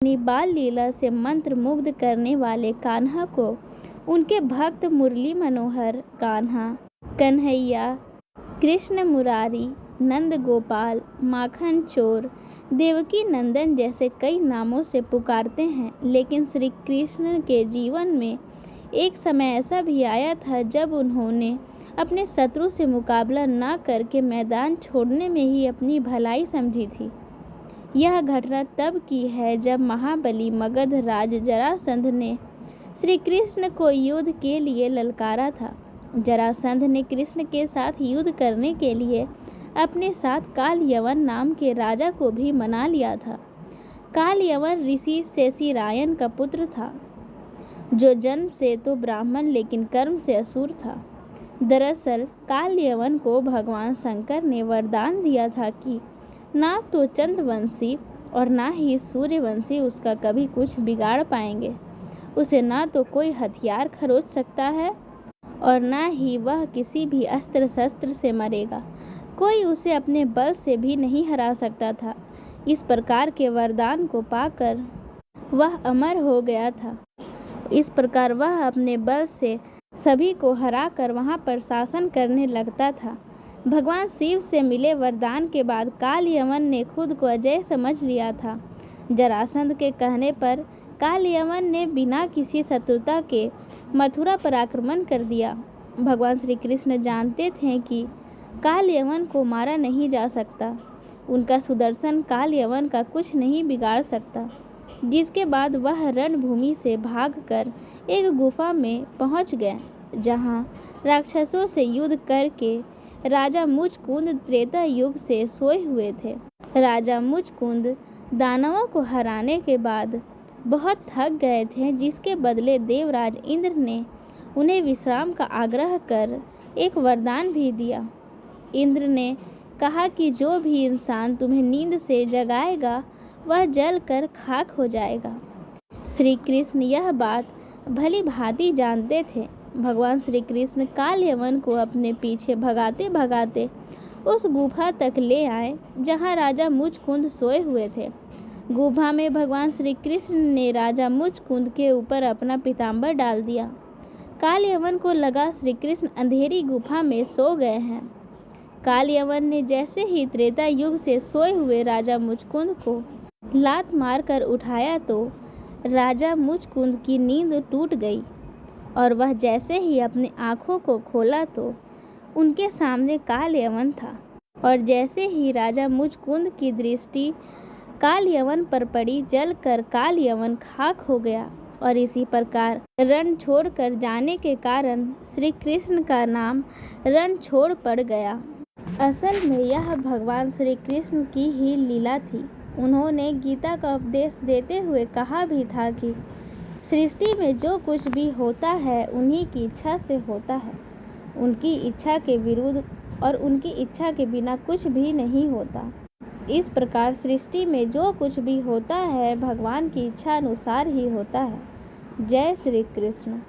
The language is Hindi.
अपनी बाल लीला से मंत्र मुग्ध करने वाले कान्हा को उनके भक्त मुरली मनोहर कान्हा, कन्हैया, कृष्ण मुरारी, नंद गोपाल, माखन चोर, देवकी नंदन जैसे कई नामों से पुकारते हैं। लेकिन श्री कृष्ण के जीवन में एक समय ऐसा भी आया था जब उन्होंने अपने शत्रु से मुकाबला न करके मैदान छोड़ने में ही अपनी भलाई समझी थी। यह घटना तब की है जब महाबली मगध राज जरासंध ने श्री कृष्ण को युद्ध के लिए ललकारा था। जरासंध ने कृष्ण के साथ युद्ध करने के लिए अपने साथ कालयवन नाम के राजा को भी मना लिया था। कालयवन ऋषि शेषीरायन का पुत्र था, जो जन्म से तो ब्राह्मण लेकिन कर्म से असुर था। दरअसल कालयवन को भगवान शंकर ने वरदान दिया था कि ना तो चंद्रवंशी और ना ही सूर्यवंशी उसका कभी कुछ बिगाड़ पाएंगे। उसे ना तो कोई हथियार खरोच सकता है और ना ही वह किसी भी अस्त्र शस्त्र से मरेगा। कोई उसे अपने बल से भी नहीं हरा सकता था। इस प्रकार के वरदान को पाकर वह अमर हो गया था। इस प्रकार वह अपने बल से सभी को हराकर वहां पर शासन करने लगता था। भगवान शिव से मिले वरदान के बाद कालयवन ने खुद को अजय समझ लिया था। जरासंध के कहने पर कालयवन ने बिना किसी शत्रुता के मथुरा पर आक्रमण कर दिया। भगवान श्री कृष्ण जानते थे कि कालयवन को मारा नहीं जा सकता। उनका सुदर्शन कालयवन का कुछ नहीं बिगाड़ सकता। जिसके बाद वह रणभूमि से भागकर एक गुफा में पहुंच गए, जहां राक्षसों से युद्ध करके राजा मुचकुंद त्रेता युग से सोए हुए थे। राजा मुचकुंद दानवों को हराने के बाद बहुत थक गए थे, जिसके बदले देवराज इंद्र ने उन्हें विश्राम का आग्रह कर एक वरदान भी दिया। इंद्र ने कहा कि जो भी इंसान तुम्हें नींद से जगाएगा वह जल कर खाक हो जाएगा। श्री कृष्ण यह बात भली भांति जानते थे। भगवान श्री कृष्ण कालयवन को अपने पीछे भगाते भगाते उस गुफा तक ले आए जहां राजा मुचकुंद सोए हुए थे। गुफा में भगवान श्री कृष्ण ने राजा मुचकुंद के ऊपर अपना पीताम्बर डाल दिया। कालयवन को लगा श्री कृष्ण अंधेरी गुफा में सो गए हैं। कालयवन ने जैसे ही त्रेता युग से सोए हुए राजा मुचकुंद को लात मारकर उठाया तो राजा मुचकुंद की नींद टूट गई और वह जैसे ही अपनी आंखों को खोला तो उनके सामने कालयवन था। और जैसे ही राजा मुचकुंद की दृष्टि कालयवन पर पड़ी, जलकर कालयवन खाक हो गया। और इसी प्रकार रण छोड़कर जाने के कारण श्री कृष्ण का नाम रणछोड़ पड़ गया। असल में यह भगवान श्री कृष्ण की ही लीला थी। उन्होंने गीता का उपदेश देते हुए कहा भी था कि सृष्टि में जो कुछ भी होता है उन्हीं की इच्छा से होता है। उनकी इच्छा के विरुद्ध और उनकी इच्छा के बिना कुछ भी नहीं होता। इस प्रकार सृष्टि में जो कुछ भी होता है भगवान की इच्छा अनुसार ही होता है। जय श्री कृष्ण।